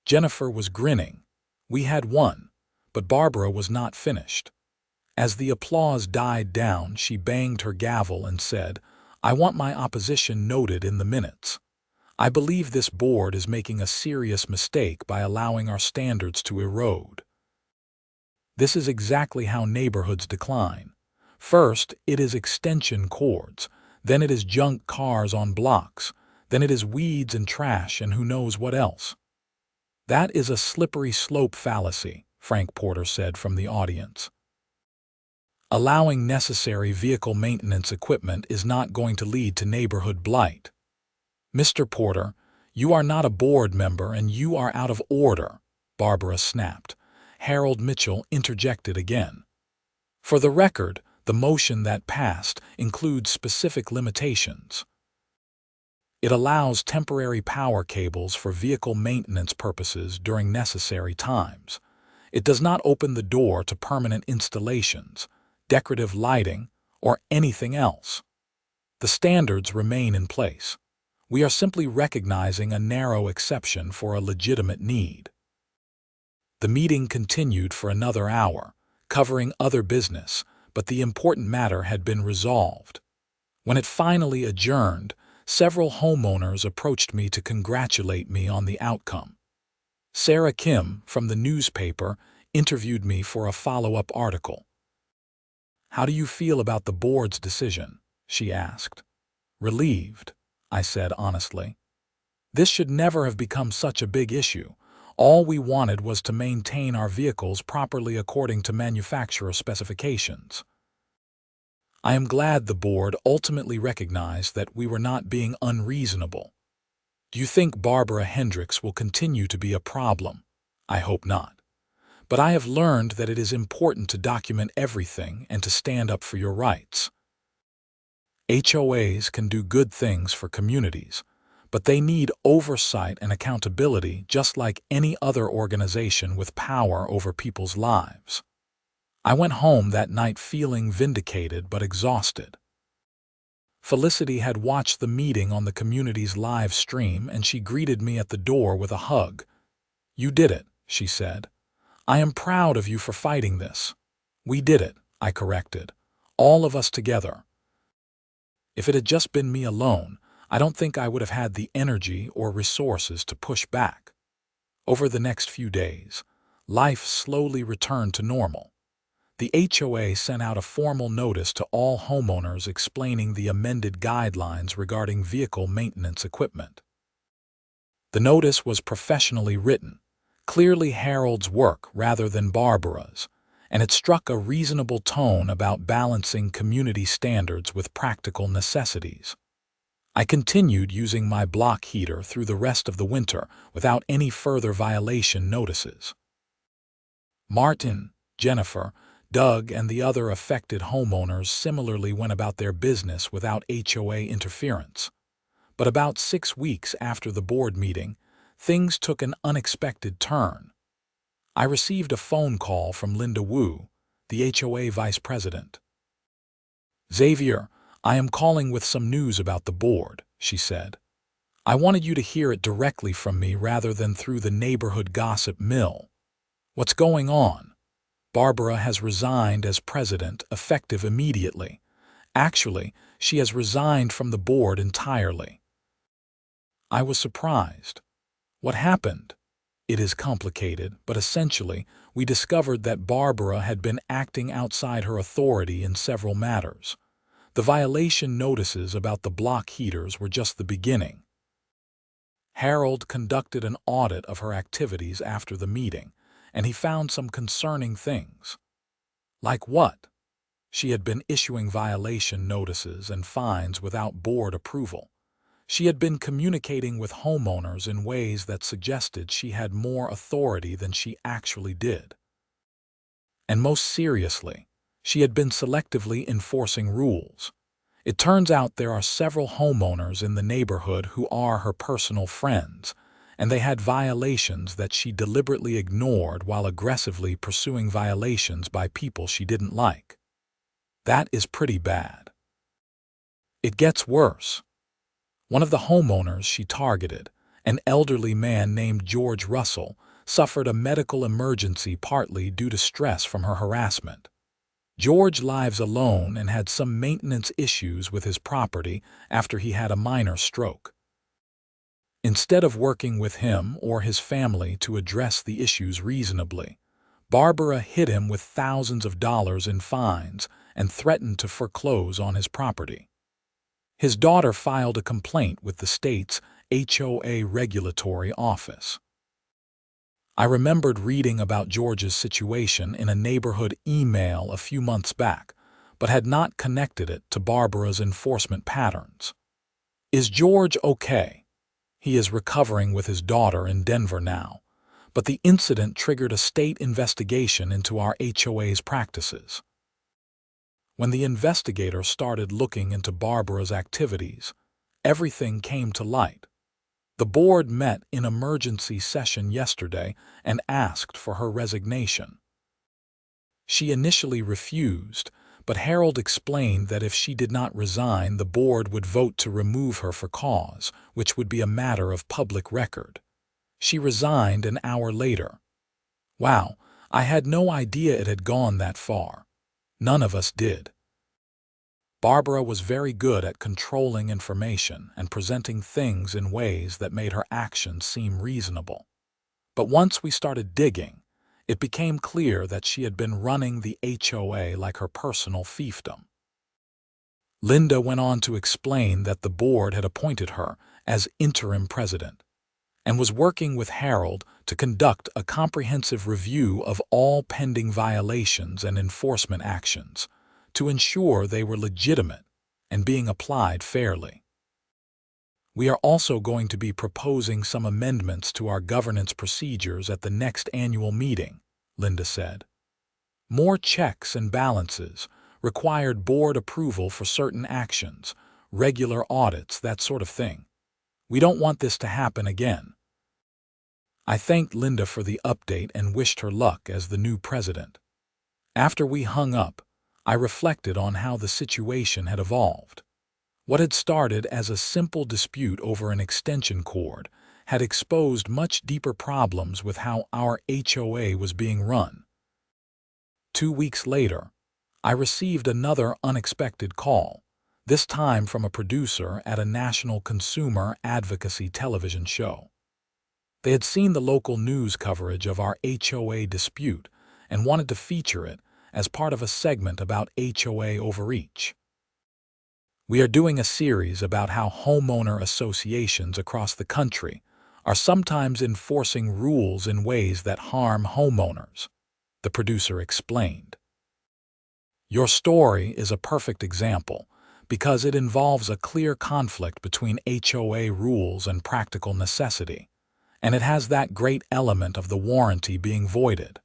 Jennifer was grinning. We had won, but Barbara was not finished. As the applause died down, she banged her gavel and said, "I want my opposition noted in the minutes. I believe this board is making a serious mistake by allowing our standards to erode. This is exactly how neighborhoods decline. First, it is extension cords, then it is junk cars on blocks, then it is weeds and trash and who knows what else." "That is a slippery slope fallacy," Frank Porter said from the audience. "Allowing necessary vehicle maintenance equipment is not going to lead to neighborhood blight." "Mr. Porter, you are not a board member and you are out of order," Barbara snapped. Harold Mitchell interjected again. "For the record, the motion that passed includes specific limitations. It allows temporary power cables for vehicle maintenance purposes during necessary times. It does not open the door to permanent installations, decorative lighting, or anything else. The standards remain in place. We are simply recognizing a narrow exception for a legitimate need." The meeting continued for another hour, covering other business, but the important matter had been resolved. When it finally adjourned, several homeowners approached me to congratulate me on the outcome. Sarah Kim, from the newspaper, interviewed me for a follow-up article. "How do you feel about the board's decision?" she asked. "Relieved," I said honestly. "This should never have become such a big issue. All we wanted was to maintain our vehicles properly according to manufacturer specifications. I am glad the board ultimately recognized that we were not being unreasonable. Do you think Barbara Hendricks will continue to be a problem? I hope not. But I have learned that it is important to document everything and to stand up for your rights. HOAs can do good things for communities, but they need oversight and accountability just like any other organization with power over people's lives." I went home that night feeling vindicated but exhausted. Felicity had watched the meeting on the community's live stream and she greeted me at the door with a hug. "You did it," she said. "I am proud of you for fighting this." "We did it," I corrected. "All of us together." If it had just been me alone, I don't think I would have had the energy or resources to push back. Over the next few days, life slowly returned to normal. The HOA sent out a formal notice to all homeowners explaining the amended guidelines regarding vehicle maintenance equipment. The notice was professionally written, clearly Harold's work rather than Barbara's, and it struck a reasonable tone about balancing community standards with practical necessities. I continued using my block heater through the rest of the winter without any further violation notices. Martin, Jennifer, Doug, and the other affected homeowners similarly went about their business without HOA interference. But about 6 weeks after the board meeting, things took an unexpected turn. I received a phone call from Linda Wu, the HOA vice president. "Xavier, I am calling with some news about the board," she said. "I wanted you to hear it directly from me rather than through the neighborhood gossip mill. What's going on? Barbara has resigned as president, effective immediately. Actually, she has resigned from the board entirely." I was surprised. "What happened?" "It is complicated, but essentially, we discovered that Barbara had been acting outside her authority in several matters. The violation notices about the block heaters were just the beginning. Harold conducted an audit of her activities after the meeting, and he found some concerning things." "Like what?" "She had been issuing violation notices and fines without board approval. She had been communicating with homeowners in ways that suggested she had more authority than she actually did. And most seriously, She had been selectively enforcing rules. It turns out there are several homeowners in the neighborhood who are her personal friends, and they had violations that she deliberately ignored while aggressively pursuing violations by people she didn't like. That is pretty bad. It gets worse. One of the homeowners she targeted, an elderly man named George Russell, suffered a medical emergency partly due to stress from her harassment. George lives alone and had some maintenance issues with his property after he had a minor stroke. Instead of working with him or his family to address the issues reasonably, Barbara hit him with thousands of dollars in fines and threatened to foreclose on his property. His daughter filed a complaint with the state's HOA regulatory office. I remembered reading about George's situation in a neighborhood email a few months back, but had not connected it to Barbara's enforcement patterns. Is George okay? He is recovering with his daughter in Denver now, but the incident triggered a state investigation into our HOA's practices. When the investigator started looking into Barbara's activities, everything came to light. The board met in emergency session yesterday and asked for her resignation. She initially refused, but Harold explained that if she did not resign, the board would vote to remove her for cause, which would be a matter of public record. She resigned an hour later. Wow, I had no idea it had gone that far. None of us did. Barbara was very good at controlling information and presenting things in ways that made her actions seem reasonable. But once we started digging, it became clear that she had been running the HOA like her personal fiefdom. Linda went on to explain that the board had appointed her as interim president and was working with Harold to conduct a comprehensive review of all pending violations and enforcement actions, to ensure they were legitimate and being applied fairly. We are also going to be proposing some amendments to our governance procedures at the next annual meeting, Linda said. More checks and balances, required board approval for certain actions, regular audits, that sort of thing. We don't want this to happen again. I thanked Linda for the update and wished her luck as the new president. After we hung up, I reflected on how the situation had evolved. What had started as a simple dispute over an extension cord had exposed much deeper problems with how our HOA was being run. 2 weeks later, I received another unexpected call, this time from a producer at a national consumer advocacy television show. They had seen the local news coverage of our HOA dispute and wanted to feature it as part of a segment about HOA overreach. We are doing a series about how homeowner associations across the country are sometimes enforcing rules in ways that harm homeowners, the producer explained. Your story is a perfect example because it involves a clear conflict between HOA rules and practical necessity, and it has that great element of the warranty being voided.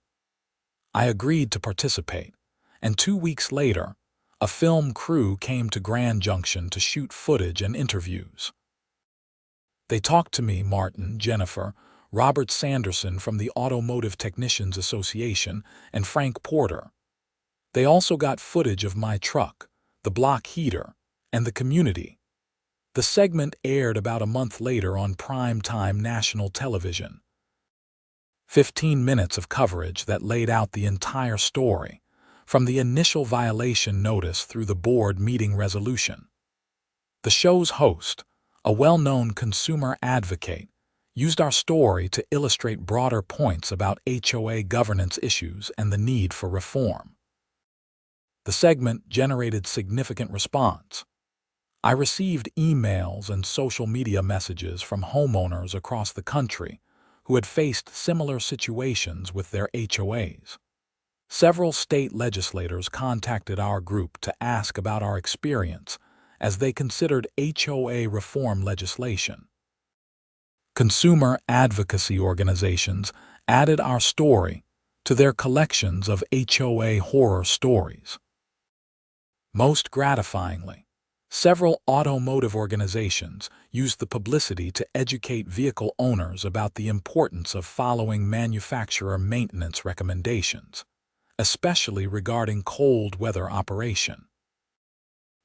I agreed to participate, and 2 weeks later, a film crew came to Grand Junction to shoot footage and interviews. They talked to me, Martin, Jennifer, Robert Sanderson from the Automotive Technicians Association, and Frank Porter. They also got footage of my truck, the block heater, and the community. The segment aired about a month later on prime-time national television. 15 minutes of coverage that laid out the entire story, from the initial violation notice through the board meeting resolution. The show's host, a well-known consumer advocate, used our story to illustrate broader points about HOA governance issues and the need for reform. The segment generated significant response. I received emails and social media messages from homeowners across the country who had faced similar situations with their HOAs. Several state legislators contacted our group to ask about our experience as they considered HOA reform legislation. Consumer advocacy organizations added our story to their collections of HOA horror stories. Most gratifyingly, several automotive organizations used the publicity to educate vehicle owners about the importance of following manufacturer maintenance recommendations, especially regarding cold weather operation.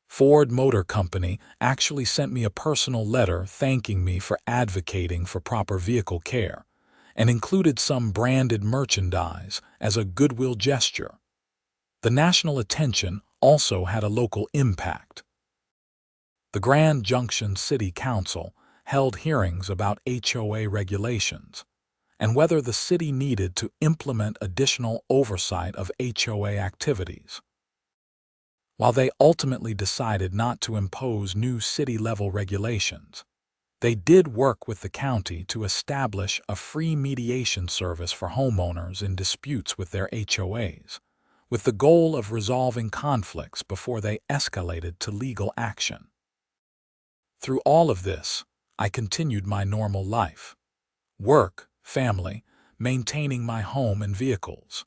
Ford Motor Company actually sent me a personal letter thanking me for advocating for proper vehicle care, and included some branded merchandise as a goodwill gesture. The national attention also had a local impact. The Grand Junction City Council held hearings about HOA regulations and whether the city needed to implement additional oversight of HOA activities. While they ultimately decided not to impose new city-level regulations, they did work with the county to establish a free mediation service for homeowners in disputes with their HOAs, with the goal of resolving conflicts before they escalated to legal action. Through all of this, I continued my normal life. Work, family, maintaining my home and vehicles.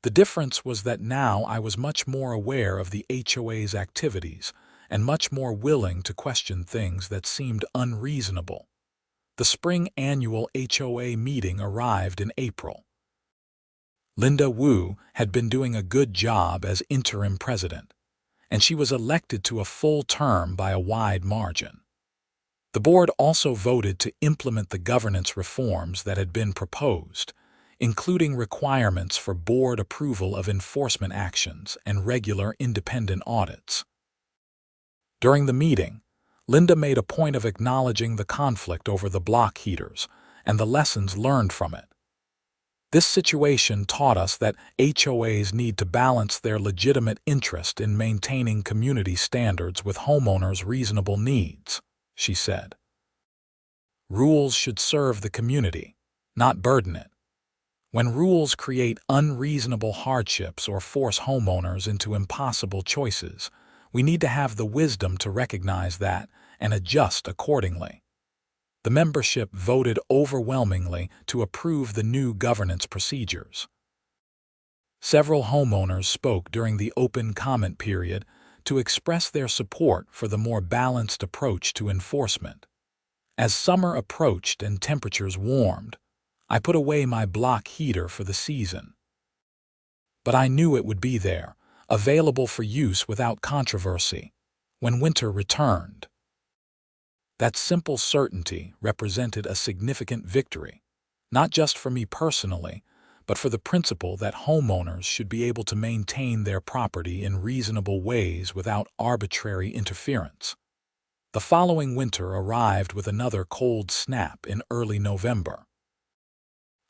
The difference was that now I was much more aware of the HOA's activities and much more willing to question things that seemed unreasonable. The spring annual HOA meeting arrived in April. Linda Wu had been doing a good job as interim president, and she was elected to a full term by a wide margin. The board also voted to implement the governance reforms that had been proposed, including requirements for board approval of enforcement actions and regular independent audits. During the meeting, Linda made a point of acknowledging the conflict over the block heaters and the lessons learned from it. This situation taught us that HOAs need to balance their legitimate interest in maintaining community standards with homeowners' reasonable needs, she said. Rules should serve the community, not burden it. When rules create unreasonable hardships or force homeowners into impossible choices, we need to have the wisdom to recognize that and adjust accordingly. The membership voted overwhelmingly to approve the new governance procedures. Several homeowners spoke during the open comment period to express their support for the more balanced approach to enforcement. As summer approached and temperatures warmed, I put away my block heater for the season. But I knew it would be there, available for use without controversy, when winter returned. That simple certainty represented a significant victory, not just for me personally, but for the principle that homeowners should be able to maintain their property in reasonable ways without arbitrary interference. The following winter arrived with another cold snap in early November.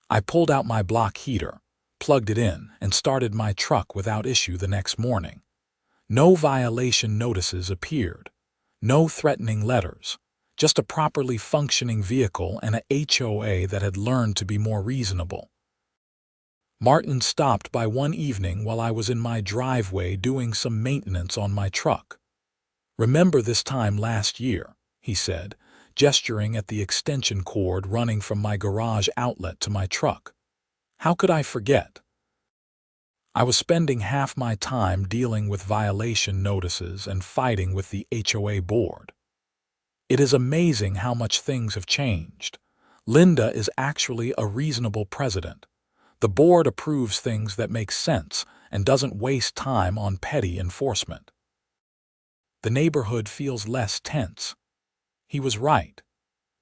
I pulled out my block heater, plugged it in, and started my truck without issue the next morning. No violation notices appeared, no threatening letters, just a properly functioning vehicle and a HOA that had learned to be more reasonable. Martin stopped by one evening while I was in my driveway doing some maintenance on my truck. "Remember this time last year," he said, gesturing at the extension cord running from my garage outlet to my truck. How could I forget? I was spending half my time dealing with violation notices and fighting with the HOA board. It is amazing how much things have changed. Linda is actually a reasonable president. The board approves things that make sense and doesn't waste time on petty enforcement. The neighborhood feels less tense. He was right.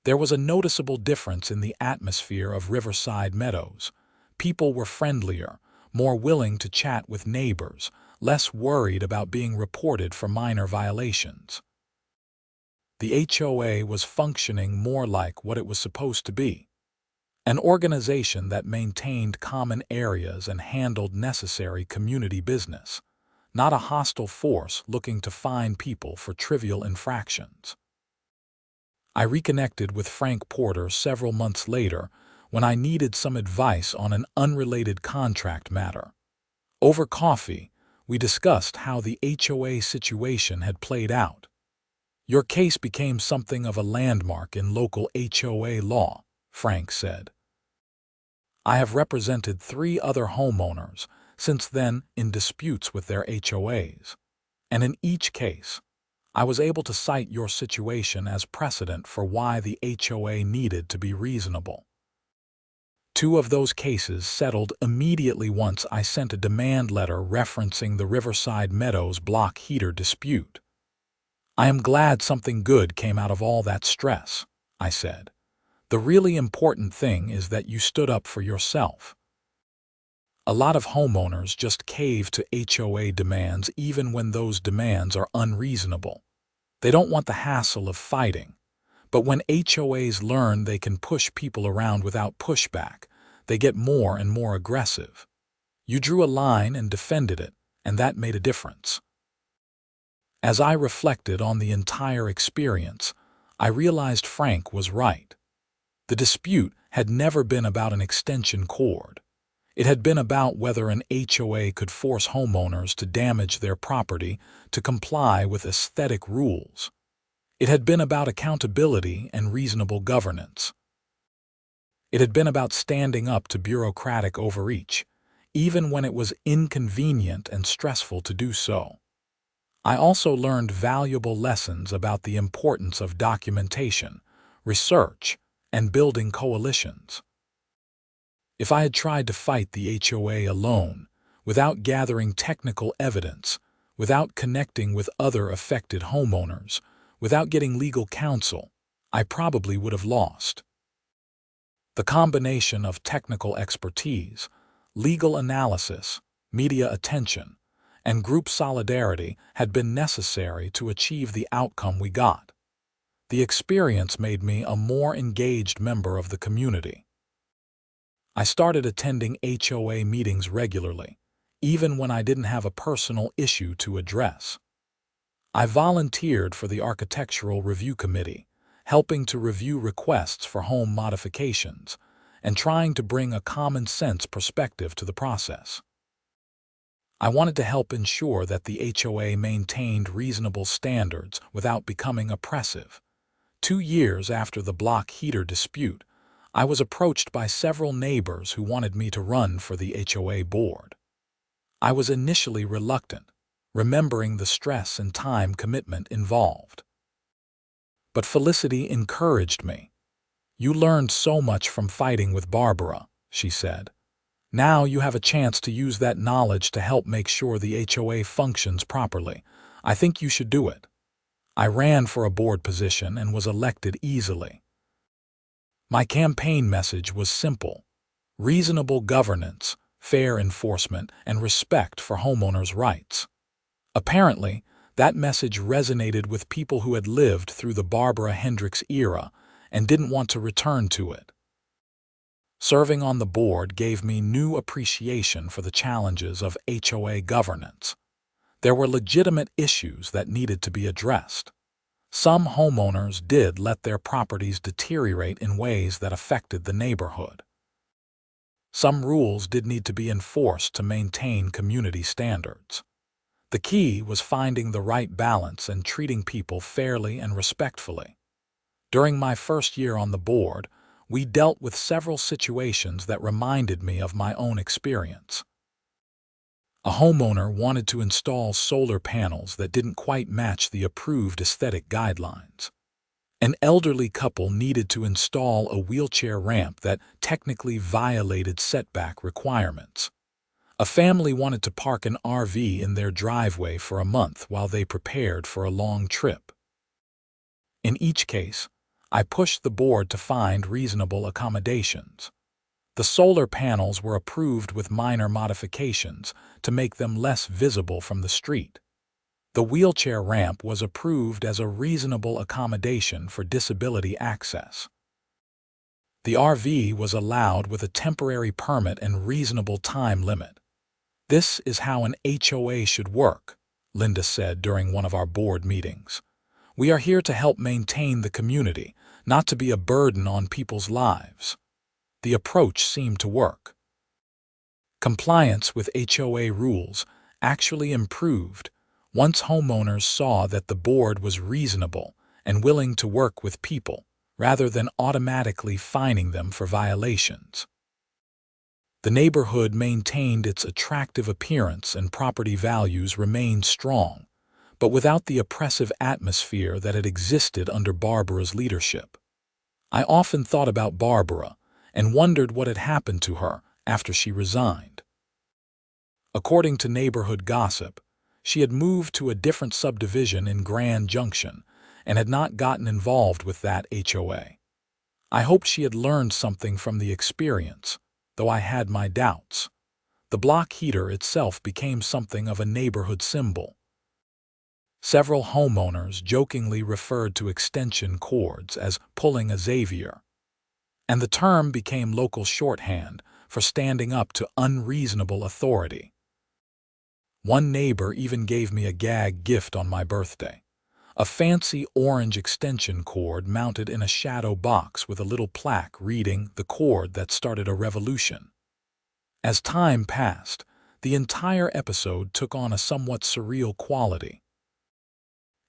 There was a noticeable difference in the atmosphere of Riverside Meadows. People were friendlier, more willing to chat with neighbors, less worried about being reported for minor violations. The HOA was functioning more like what it was supposed to be, an organization that maintained common areas and handled necessary community business, not a hostile force looking to fine people for trivial infractions. I reconnected with Frank Porter several months later when I needed some advice on an unrelated contract matter. Over coffee, we discussed how the HOA situation had played out. "Your case became something of a landmark in local HOA law," Frank said. "I have represented 3 other homeowners since then in disputes with their HOAs, And in each case, I was able to cite your situation as precedent for why the HOA needed to be reasonable. 2 of those cases settled immediately once I sent a demand letter referencing the Riverside Meadows block heater dispute. I am glad something good came out of all that stress, I said. The really important thing is that you stood up for yourself. A lot of homeowners just cave to HOA demands even when those demands are unreasonable. They don't want the hassle of fighting. But when HOAs learn they can push people around without pushback, they get more and more aggressive. You drew a line and defended it, and that made a difference. As I reflected on the entire experience, I realized Frank was right. The dispute had never been about an extension cord. It had been about whether an HOA could force homeowners to damage their property to comply with aesthetic rules. It had been about accountability and reasonable governance. It had been about standing up to bureaucratic overreach, even when it was inconvenient and stressful to do so. I also learned valuable lessons about the importance of documentation, research, and building coalitions. If I had tried to fight the HOA alone, without gathering technical evidence, without connecting with other affected homeowners, without getting legal counsel, I probably would have lost. The combination of technical expertise, legal analysis, media attention, and group solidarity had been necessary to achieve the outcome we got. The experience made me a more engaged member of the community. I started attending HOA meetings regularly, even when I didn't have a personal issue to address. I volunteered for the Architectural Review Committee, helping to review requests for home modifications and trying to bring a common-sense perspective to the process. I wanted to help ensure that the HOA maintained reasonable standards without becoming oppressive. 2 years after the block heater dispute, I was approached by several neighbors who wanted me to run for the HOA board. I was initially reluctant, remembering the stress and time commitment involved. But Felicity encouraged me. "You learned so much from fighting with Barbara," she said. "Now you have a chance to use that knowledge to help make sure the HOA functions properly. I think you should do it." I ran for a board position and was elected easily. My campaign message was simple: reasonable governance, fair enforcement, and respect for homeowners' rights. Apparently, that message resonated with people who had lived through the Barbara Hendricks era and didn't want to return to it. Serving on the board gave me new appreciation for the challenges of HOA governance. There were legitimate issues that needed to be addressed. Some homeowners did let their properties deteriorate in ways that affected the neighborhood. Some rules did need to be enforced to maintain community standards. The key was finding the right balance and treating people fairly and respectfully. During my first year on the board, we dealt with several situations that reminded me of my own experience. A homeowner wanted to install solar panels that didn't quite match the approved aesthetic guidelines. An elderly couple needed to install a wheelchair ramp that technically violated setback requirements. A family wanted to park an RV in their driveway for a month while they prepared for a long trip. In each case, I pushed the board to find reasonable accommodations. The solar panels were approved with minor modifications to make them less visible from the street. The wheelchair ramp was approved as a reasonable accommodation for disability access. The RV was allowed with a temporary permit and reasonable time limit. "This is how an HOA should work," Linda said during one of our board meetings. "We are here to help maintain the community, not to be a burden on people's lives." The approach seemed to work. Compliance with HOA rules actually improved once homeowners saw that the board was reasonable and willing to work with people, rather than automatically fining them for violations. The neighborhood maintained its attractive appearance and property values remained strong, but without the oppressive atmosphere that had existed under Barbara's leadership. I often thought about Barbara and wondered what had happened to her after she resigned. According to neighborhood gossip, she had moved to a different subdivision in Grand Junction and had not gotten involved with that HOA. I hoped she had learned something from the experience, though I had my doubts. The block heater itself became something of a neighborhood symbol. Several homeowners jokingly referred to extension cords as pulling a Xavier, and the term became local shorthand for standing up to unreasonable authority. One neighbor even gave me a gag gift on my birthday, a fancy orange extension cord mounted in a shadow box with a little plaque reading "The cord that started a revolution." As time passed, the entire episode took on a somewhat surreal quality.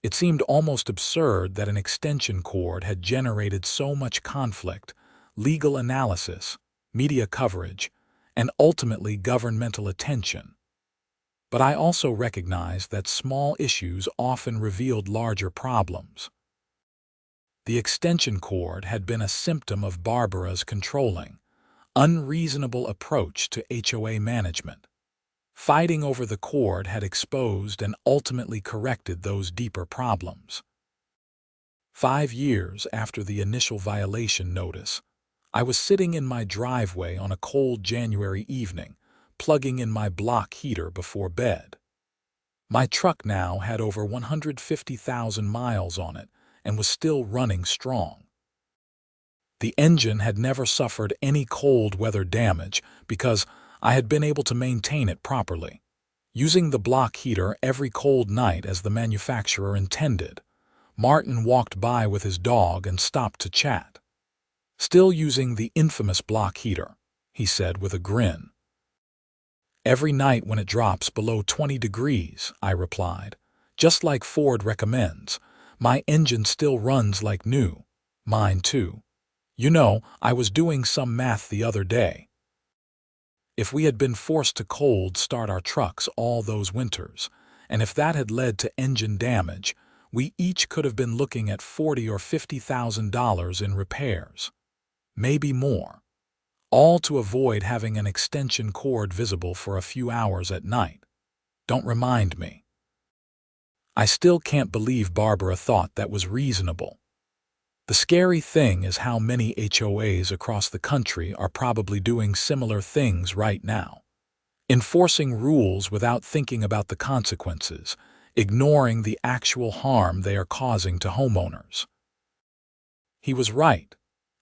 It seemed almost absurd that an extension cord had generated so much conflict, legal analysis, media coverage, and ultimately governmental attention. But I also recognized that small issues often revealed larger problems. The extension cord had been a symptom of Barbara's controlling, unreasonable approach to HOA management. Fighting over the cord had exposed and ultimately corrected those deeper problems. 5 years after the initial violation notice, I was sitting in my driveway on a cold January evening, plugging in my block heater before bed. My truck now had over 150,000 miles on it and was still running strong. The engine had never suffered any cold weather damage because I had been able to maintain it properly, using the block heater every cold night as the manufacturer intended. Martin walked by with his dog and stopped to chat. "Still using the infamous block heater," he said with a grin. "Every night when it drops below 20 degrees, I replied. "Just like Ford recommends. My engine still runs like new. Mine too. You know, I was doing some math the other day. If we had been forced to cold start our trucks all those winters, and if that had led to engine damage, we each could have been looking at $40,000 or $50,000 in repairs. Maybe more. All to avoid having an extension cord visible for a few hours at night. Don't remind me." I still can't believe Barbara thought that was reasonable. The scary thing is how many HOAs across the country are probably doing similar things right now. Enforcing rules without thinking about the consequences, ignoring the actual harm they are causing to homeowners. He was right,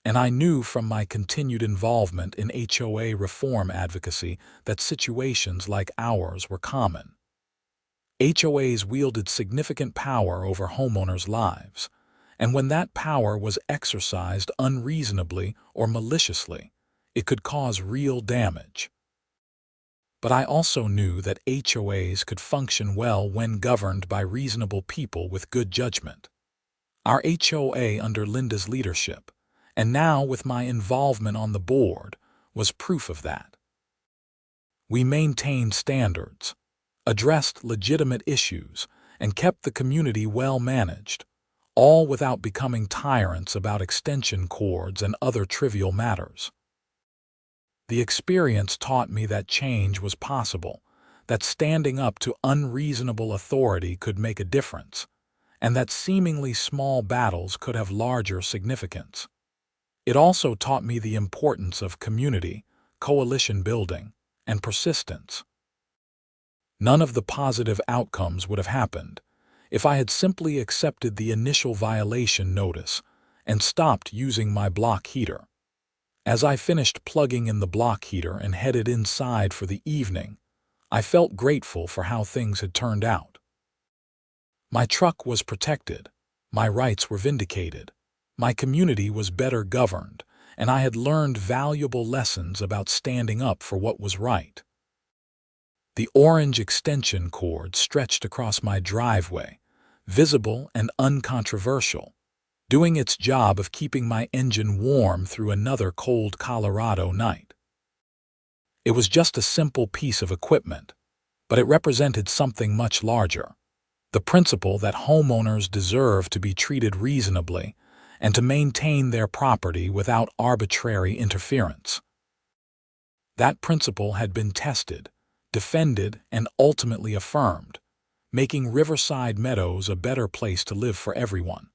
and I knew from my continued involvement in HOA reform advocacy that situations like ours were common. HOAs wielded significant power over homeowners' lives, and when that power was exercised unreasonably or maliciously, it could cause real damage. But I also knew that HOAs could function well when governed by reasonable people with good judgment. Our HOA under Linda's leadership, and now with my involvement on the board, was proof of that. We maintained standards, addressed legitimate issues, and kept the community well managed, all without becoming tyrants about extension cords and other trivial matters. The experience taught me that change was possible, that standing up to unreasonable authority could make a difference, and that seemingly small battles could have larger significance. It also taught me the importance of community, coalition building, and persistence. None of the positive outcomes would have happened if I had simply accepted the initial violation notice and stopped using my block heater. As I finished plugging in the block heater and headed inside for the evening, I felt grateful for how things had turned out. My truck was protected, my rights were vindicated, my community was better governed, and I had learned valuable lessons about standing up for what was right. The orange extension cord stretched across my driveway, visible and uncontroversial, doing its job of keeping my engine warm through another cold Colorado night. It was just a simple piece of equipment, but it represented something much larger: the principle that homeowners deserve to be treated reasonably and to maintain their property without arbitrary interference. That principle had been tested, defended, and ultimately affirmed, making Riverside Meadows a better place to live for everyone.